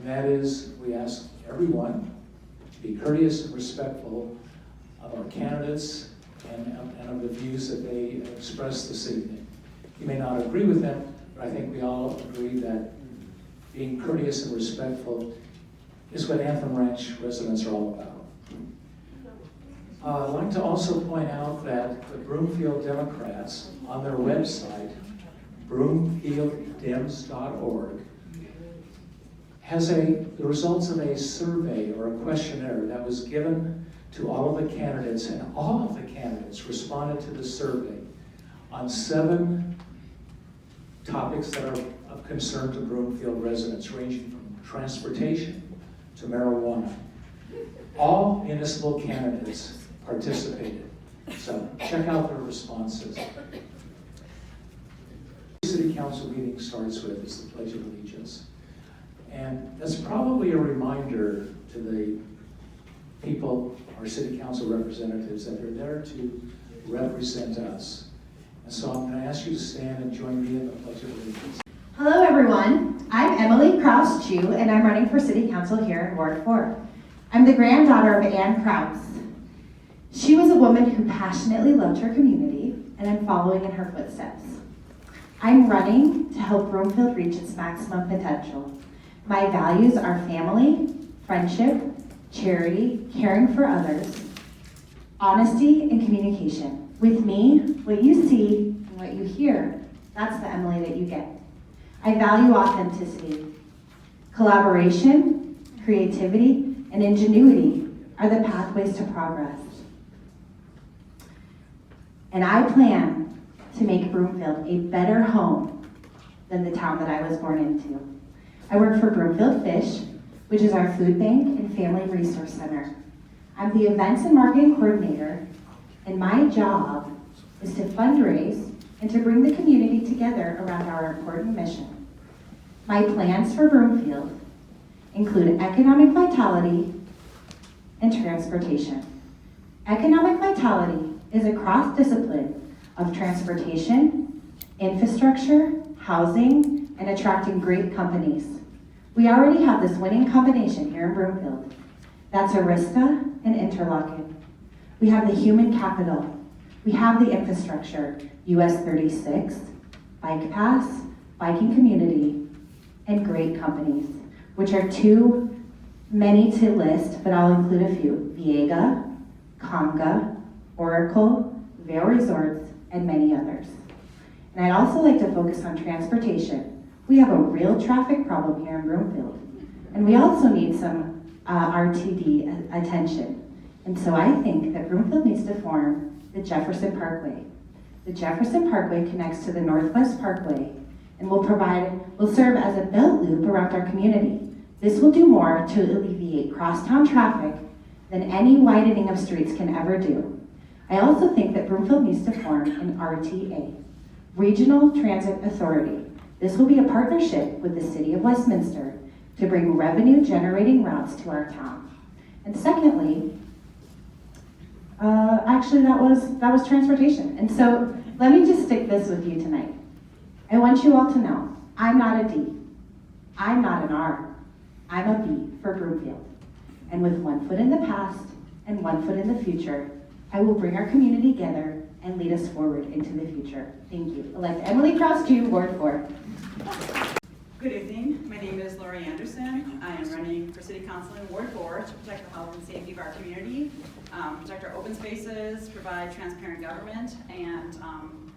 that is, we ask everyone to be courteous and respectful of our candidates and of the views that they express this evening. You may not agree with them, but I think we all agree that being courteous and respectful is what Anthem Ranch residents are all about. I'd like to also point out that the Broomfield Democrats, on their website, broomfielddems.org, has the results of a survey or a questionnaire that was given to all of the candidates, and all of the candidates responded to the survey on 7 topics that are of concern to Broomfield residents, ranging from transportation to marijuana. All municipal candidates participated, so check out their responses. The City Council meeting starts with is the Pledge of Allegiance. And that's probably a reminder to the people, our City Council representatives, that they're there to represent us. And so I'm going to ask you to stand and join me in the Pledge of Allegiance. Hello everyone, I'm Emily Crouse-Joo and I'm running for City Council here in Ward 4. I'm the granddaughter of Anne Crouse. She was a woman who passionately loved her community, and I'm following in her footsteps. I'm running to help Broomfield reach its maximum potential. My values are family, friendship, charity, caring for others, honesty, and communication. With me, what you see and what you hear, that's the Emily that you get. I value authenticity. Collaboration, creativity, and ingenuity are the pathways to progress. And I plan to make Broomfield a better home than the town that I was born into. I work for Broomfield Fish, which is our food bank and family resource center. I'm the events and marketing coordinator, and my job is to fundraise and to bring the community together around our important mission. My plans for Broomfield include economic vitality and transportation. Economic vitality is a cross-discipline of transportation, infrastructure, housing, and attracting great companies. We already have this winning combination here in Broomfield. That's Arista and Interlochen. We have the human capital. We have the infrastructure, US 36, Bike Pass, biking community, and great companies, which are too many to list, but I'll include a few. Viega, Conga, Oracle, Vail Resorts, and many others. And I'd also like to focus on transportation. We have a real traffic problem here in Broomfield, and we also need some RTD attention. And so I think that Broomfield needs to form the Jefferson Parkway. The Jefferson Parkway connects to the Northwest Parkway and will serve as a belt loop around our community. This will do more to alleviate crosstown traffic than any widening of streets can ever do. I also think that Broomfield needs to form an RTA, Regional Transit Authority. This will be a partnership with the City of Westminster to bring revenue-generating routes to our town. And secondly, actually that was transportation. And so let me just stick this with you tonight. I want you all to know, I'm not a D, I'm not an R, I'm a B for Broomfield. And with one foot in the past and one foot in the future, I will bring our community together and lead us forward into the future. Thank you. Elect Emily Crouse-Joo, Ward 4. Good evening. My name is Laurie Anderson. I am running for City Council in Ward 4 to protect the health and safety of our community, protect our open spaces, provide transparent government, and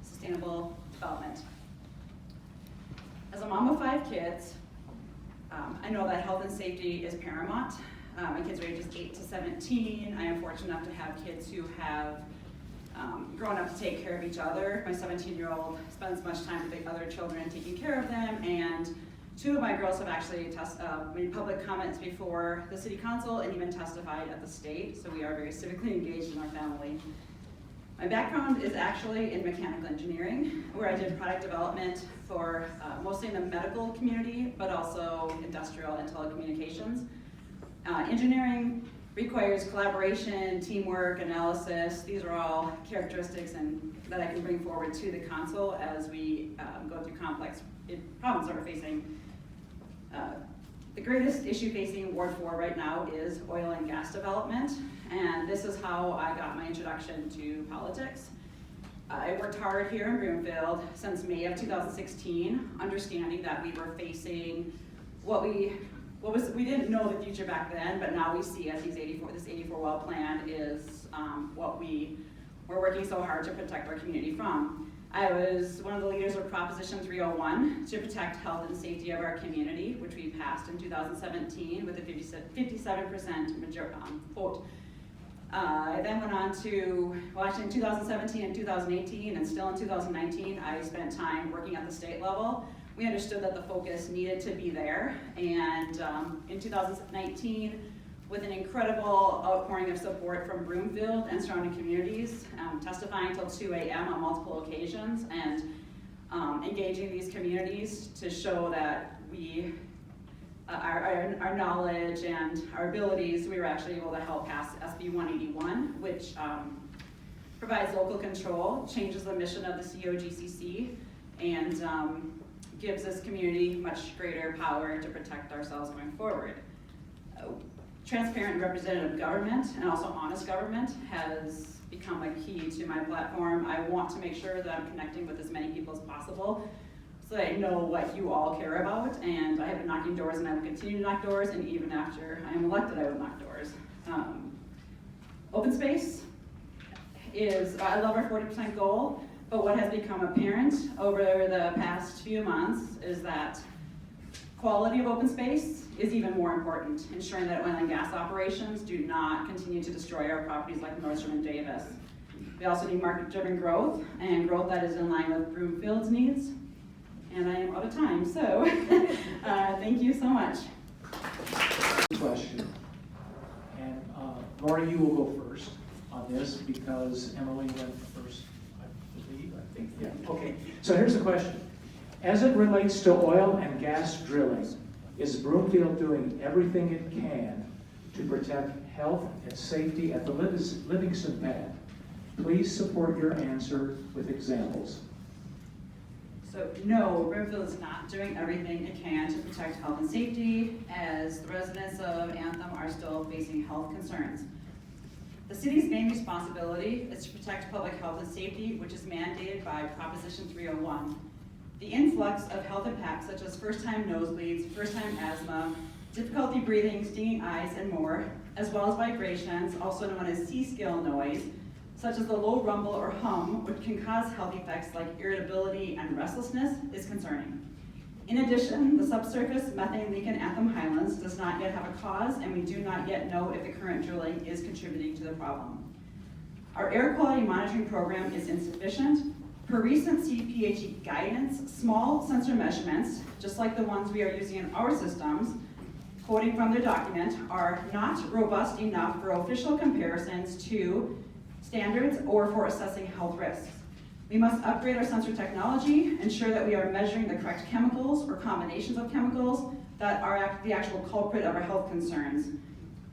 sustainable development. As a mom of 5 kids, I know that health and safety is paramount. My kids are ages 8 to 17. I am fortunate enough to have kids who have grown up to take care of each other. My 17-year-old spends much time with the other children taking care of them, and 2 of my girls have actually made public comments before the City Council and even testified at the state, so we are very civically engaged in our family. My background is actually in mechanical engineering, where I did product development for mostly in the medical community, but also industrial and telecommunications. Engineering requires collaboration, teamwork, analysis. These are all characteristics that I can bring forward to the council as we go through complex problems that we're facing The greatest issue facing Ward 4 right now is oil and gas development, and this is how I got my introduction to politics. I worked hard here in Broomfield since May of 2016, understanding that we were facing we didn't know the future back then, but now we see as this 84 well plan is what we're working so hard to protect our community from. I was one of the leaders of Proposition 301 to protect health and safety of our community, which we passed in 2017 with a 57% vote. I then went on to, actually in 2017 and 2018 and still in 2019, I spent time working at the state level. We understood that the focus needed to be there, and in 2019, with an incredible outpouring of support from Broomfield and surrounding communities, testifying till 2 a.m. on multiple occasions, and engaging these communities to show that our knowledge and our abilities, we were actually able to help pass SB 181, which provides local control, changes the mission of the COGCC, and gives this community much greater power to protect ourselves going forward. Transparent and representative government, and also honest government, has become a key to my platform. I want to make sure that I'm connecting with as many people as possible so that I know what you all care about, and I have been knocking doors, and I will continue to knock doors, and even after I am elected, I will knock doors. Open space is, I love our 40% goal, but what has become apparent over the past few months is that quality of open space is even more important, ensuring that oil and gas operations do not continue to destroy our properties like Nordstrom and Davis. We also need market-driven growth, and growth that is in line with Broomfield's needs. And I am out of time, so thank you so much. Question. And Laurie, you will go first on this because Emily went first, I believe. I think, yeah. Okay. So here's the question. As it relates to oil and gas drilling, is Broomfield doing everything it can to protect health and safety at the Livingston pad? Please support your answer with examples. So no, Broomfield is not doing everything it can to protect health and safety, as the residents of Anthem are still facing health concerns. The city's main responsibility is to protect public health and safety, which is mandated by Proposition 301. The influx of health impacts such as first-time nosebleeds, first-time asthma, difficulty breathing, stinging eyes, and more, as well as vibrations, also known as C-scale noise, such as the low rumble or hum, which can cause health effects like irritability and restlessness, is concerning. In addition, the subsurface methane leak in Anthem Highlands does not yet have a cause, and we do not yet know if the current drilling is contributing to the problem. Our air quality monitoring program is insufficient. Per recent CPHE guidance, small sensor measurements, just like the ones we are using in our systems, quoting from their document, are not robust enough for official comparisons to standards or for assessing health risks. We must upgrade our sensor technology, ensure that we are measuring the correct chemicals or combinations of chemicals that are the actual culprit of our health concerns.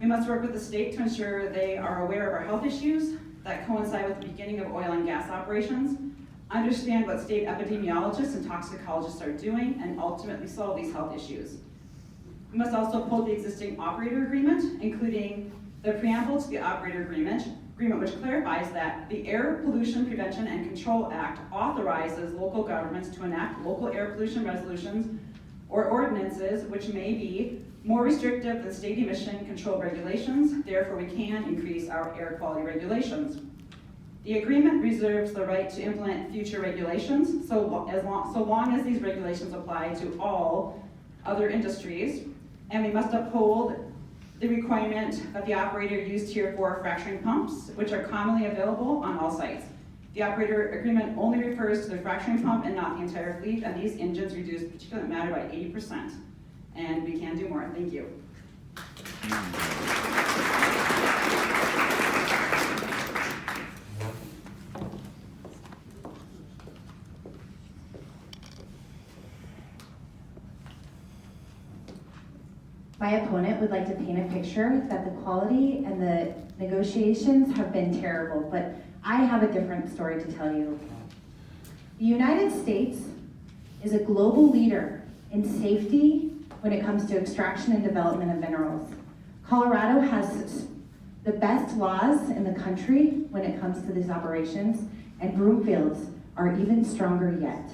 We must work with the state to ensure they are aware of our health issues that coincide with the beginning of oil and gas operations, understand what state epidemiologists and toxicologists are doing, and ultimately solve these health issues. We must also uphold the existing operator agreement, including the preamble to the operator agreement which clarifies that the Air Pollution Prevention and Control Act authorizes local governments to enact local air pollution resolutions or ordinances which may be more restrictive than state emission control regulations. Therefore, we can increase our air quality regulations. The agreement reserves the right to implement future regulations so long as these regulations apply to all other industries, and we must uphold the requirement that the operator use Tier 4 fracturing pumps, which are commonly available on all sites. The operator agreement only refers to the fracturing pump and not the entire fleet, and these engines reduce particulate matter by 80%. And we can do more. Thank you. My opponent would like to paint a picture that the quality and the negotiations have been terrible, but I have a different story to tell you. The United States is a global leader in safety when it comes to extraction and development of minerals. Colorado has the best laws in the country when it comes to these operations, and Broomfields are even stronger yet.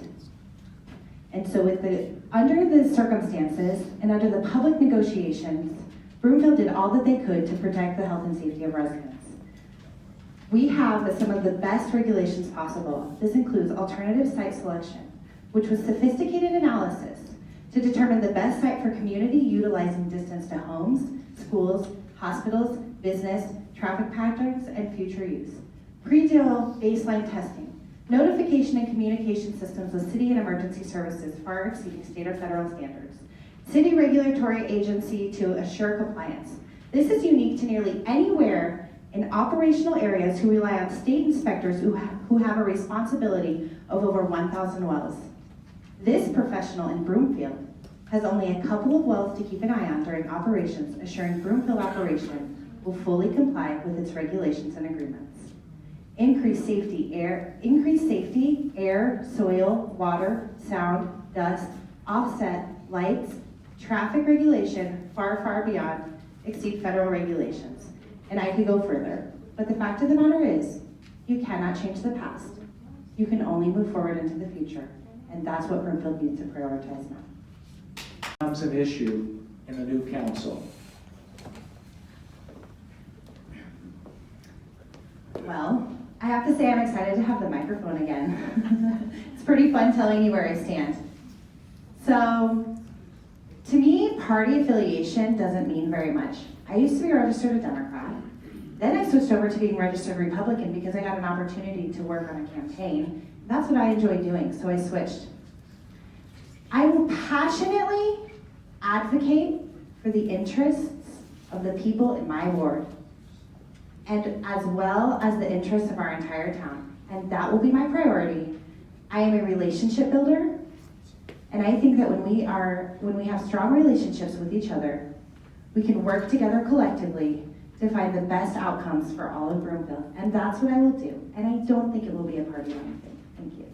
And so under the circumstances and under the public negotiations, Broomfield did all that they could to protect the health and safety of residents. We have some of the best regulations possible. This includes alternative site selection, which was sophisticated analysis to determine the best site for community utilizing distance to homes, schools, hospitals, business, traffic patterns, and future use. Pre-deal baseline testing. Notification and communication systems with city and emergency services far exceeding state or federal standards. City regulatory agency to assure compliance. This is unique to nearly anywhere in operational areas who rely on state inspectors who have a responsibility of over 1,000 wells. This professional in Broomfield has only a couple of wells to keep an eye on during operations, assuring Broomfield operation will fully comply with its regulations and agreements. Increased safety, air, soil, water, sound, dust, offset, lights, traffic regulation, far beyond exceed federal regulations. And I could go further, but the fact of the matter is, you cannot change the past. You can only move forward into the future, and that's what Broomfield needs to prioritize now. Becomes an issue in the new council. Well, I have to say I'm excited to have the microphone again. It's pretty fun telling you where I stand. So, to me, party affiliation doesn't mean very much. I used to be registered a Democrat. Then I switched over to being registered Republican because I got an opportunity to work on a campaign. That's what I enjoy doing, so I switched. I will passionately advocate for the interests of the people in my ward, and as well as the interests of our entire town. And that will be my priority. I am a relationship builder, and I think that when we have strong relationships with each other, we can work together collectively to find the best outcomes for all of Broomfield. And that's what I will do. And I don't think it will be a party line thing. Thank you.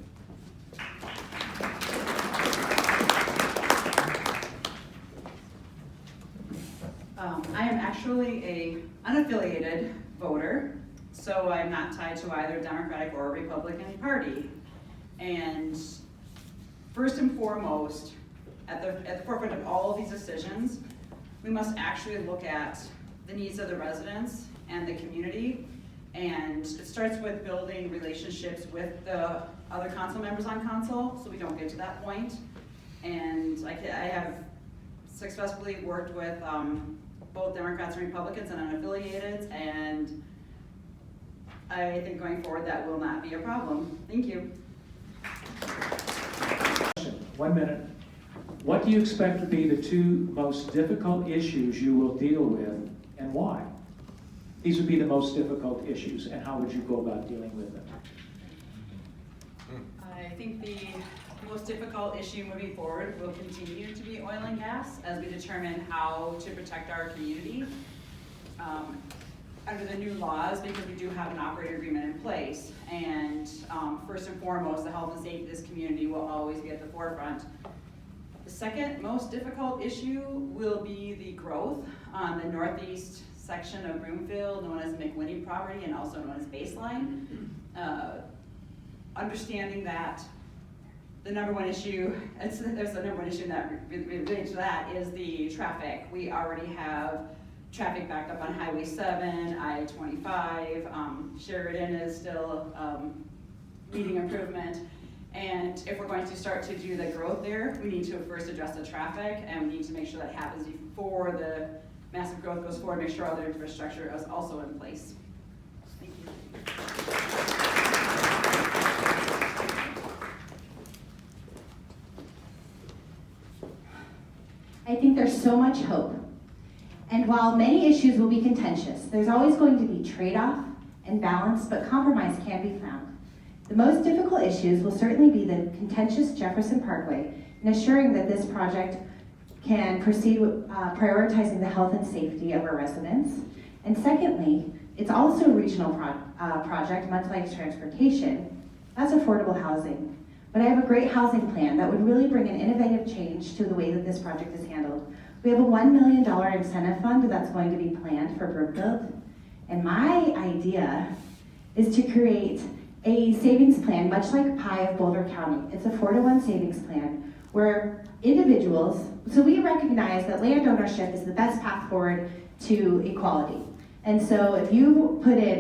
I am actually an unaffiliated voter, so I'm not tied to either Democratic or Republican Party. And first and foremost, at the forefront of all of these decisions, we must actually look at the needs of the residents and the community. And it starts with building relationships with the other council members on council, so we don't get to that point. And I have successfully worked with both Democrats and Republicans and unaffiliated, and I think going forward that will not be a problem. Thank you. 1 minute. What do you expect to be the two most difficult issues you will deal with, and why? These would be the most difficult issues, and how would you go about dealing with them? I think the most difficult issue moving forward will continue to be oil and gas as we determine how to protect our community under the new laws, because we do have an operator agreement in place. And first and foremost, the health and safety of this community will always be at the forefront. The second most difficult issue will be the growth on the northeast section of Broomfield, known as McWhinney property and also known as Baseline. Understanding that the number one issue, there's the number one issue that relates to that is the traffic. We already have traffic backed up on Highway 7, I-25, Sheridan is still needing improvement. And if we're going to start to do the growth there, we need to first address the traffic, and we need to make sure that happens before the massive growth goes forward, make sure all the infrastructure is also in place. Thank you. I think there's so much hope. And while many issues will be contentious, there's always going to be trade-off and balance, but compromise can be found. The most difficult issues will certainly be the contentious Jefferson Parkway and assuring that this project can proceed with prioritizing the health and safety of our residents. And secondly, it's also a regional project, much like transportation. That's affordable housing. but I have a great housing plan that would really bring an innovative change to the way that this project is handled. We have a $1 million incentive fund that's going to be planned for Broomfield. And my idea is to create a savings plan, much like PI of Boulder County. It's a 4-to-1 savings plan where individuals, so we recognize that land ownership is the best path forward to equality. And so if you put in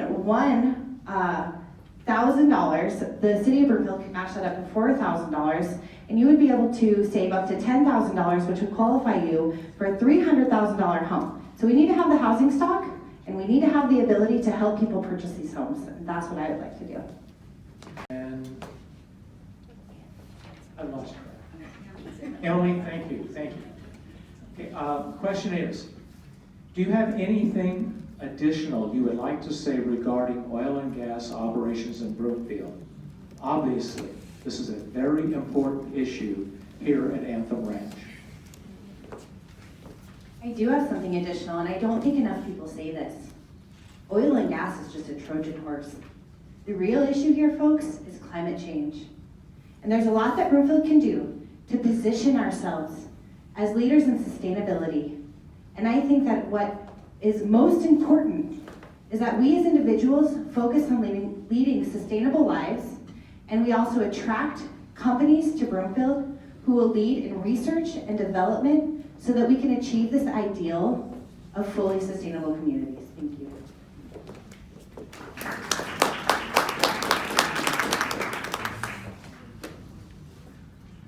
$1,000, the city of Broomfield can match that up to $4,000, and you would be able to save up to $10,000, which would qualify you for a $300,000 home. So we need to have the housing stock, and we need to have the ability to help people purchase these homes. And that's what I would like to do. And I lost track. Emily, thank you. Okay, question is, do you have anything additional you would like to say regarding oil and gas operations in Broomfield? Obviously, this is a very important issue here at Anthem Ranch. I do have something additional, and I don't think enough people say this. Oil and gas is just a Trojan horse. The real issue here, folks, is climate change. And there's a lot that Broomfield can do to position ourselves as leaders in sustainability. And I think that what is most important is that we as individuals focus on leading sustainable lives, and we also attract companies to Broomfield who will lead in research and development so that we can achieve this ideal of fully sustainable communities. Thank you.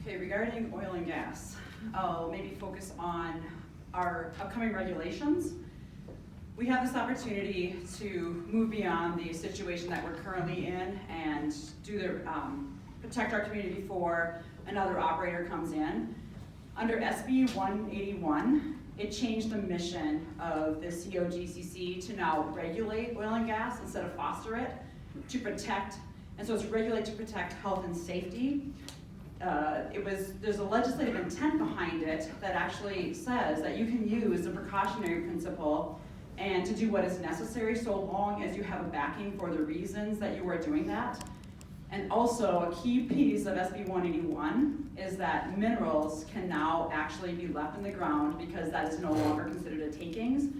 Okay, regarding oil and gas, I'll maybe focus on our upcoming regulations. We have this opportunity to move beyond the situation that we're currently in and protect our community before another operator comes in. Under SB 181, it changed the mission of the COGCC to now regulate oil and gas instead of foster it, to protect, and so it's regulate to protect health and safety. There's a legislative intent behind it that actually says that you can use the precautionary principle and to do what is necessary so long as you have a backing for the reasons that you are doing that. And also a key piece of SB 181 is that minerals can now actually be left in the ground because that is no longer considered a takings.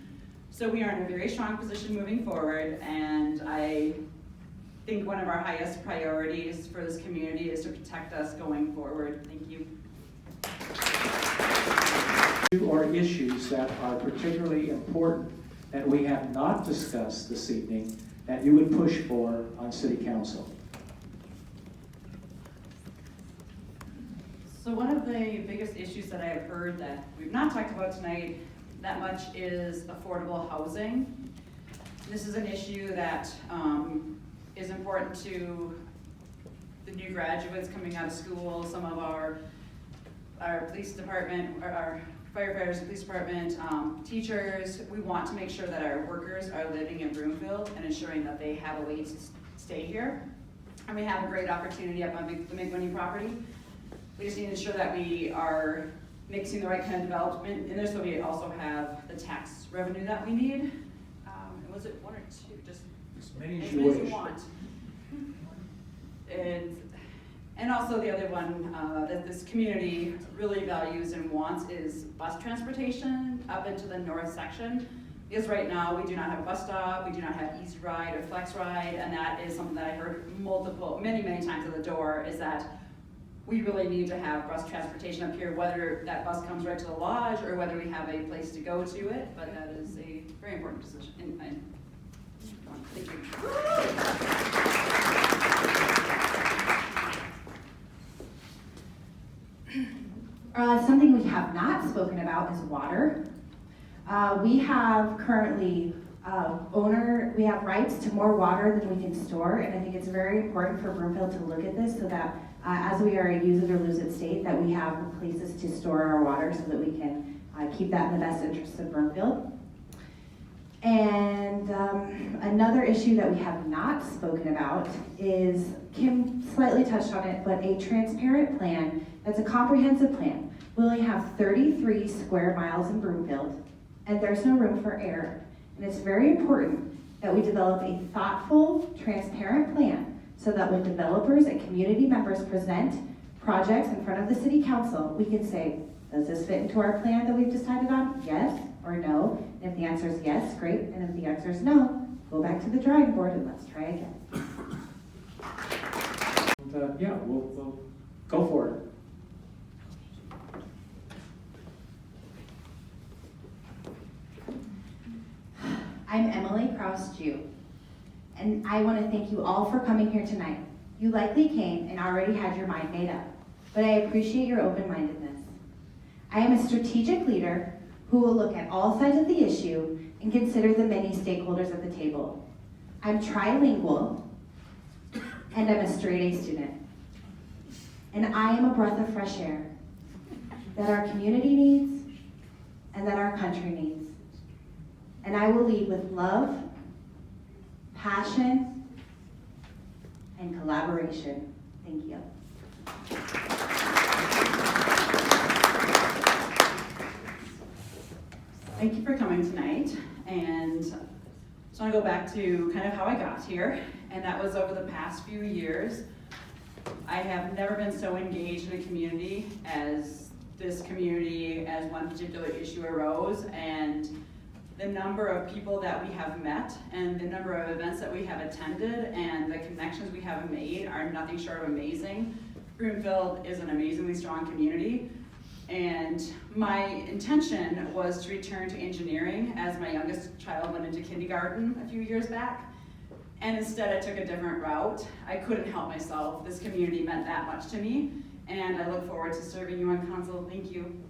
So we are in a very strong position moving forward, and I think one of our highest priorities for this community is to protect us going forward. Thank you. Or issues that are particularly important that we have not discussed this evening that you would push for on City Council? So one of the biggest issues that I have heard that we've not talked about tonight that much is affordable housing. This is an issue that is important to the new graduates coming out of school, some of our police department, our firefighters, police department, teachers. We want to make sure that our workers are living in Broomfield and ensuring that they have a way to stay here. And we have a great opportunity up on the McWhinney property. We just need to ensure that we are mixing the right kind of development in there, so we also have the tax revenue that we need. Was it one or two? Just as many as as you many as wish. you want. And also the other one that this community really values and wants is bus transportation up into the north section. Because right now we do not have a bus stop, we do not have Easy Ride or Flex Ride, and that is something that I heard many times at the door, is that we really need to have bus transportation up here, whether that bus comes right to the lodge or whether we have a place to go to it, but that is a very important decision. Thank you. Something we have not spoken about is water. We have currently we have rights to more water than we can store, and I think it's very important for Broomfield to look at this so that as we are a use it or lose it state, that we have places to store our water so that we can keep that in the best interest of Broomfield. And another issue that we have not spoken about is, Kim slightly touched on it, but a transparent plan that's a comprehensive plan. We only have 33 square miles in Broomfield, and there's no room for error. And it's very important that we develop a thoughtful, transparent plan so that when developers and community members present projects in front of the city council, we can say, does this fit into our plan that we've decided on? Yes or no? And if the answer is yes, great. And if the answer is no, go back to the drawing board and let's try again. And, yeah, we'll go for it. I'm Emily Crouse-Joo, and I want to thank you all for coming here tonight. You likely came and already had your mind made up, but I appreciate your open-mindedness. I am a strategic leader who will look at all sides of the issue and consider the many stakeholders at the table. I'm trilingual, and I'm a straight A student. And I am a breath of fresh air that our community needs and that our country needs. And I will lead with love, passion, and collaboration. Thank you. Thank you for coming tonight, and just want to go back to kind of how I got here, and that was over the past few years. I have never been so engaged in a community as this community as one particular issue arose, and the number of people that we have met and the number of events that we have attended and the connections we have made are nothing short of amazing. Broomfield is an amazingly strong community, and my intention was to return to engineering as my youngest child went into kindergarten a few years back, and instead I took a different route. I couldn't help myself. This community meant that much to me, and I look forward to serving you on council. Thank you.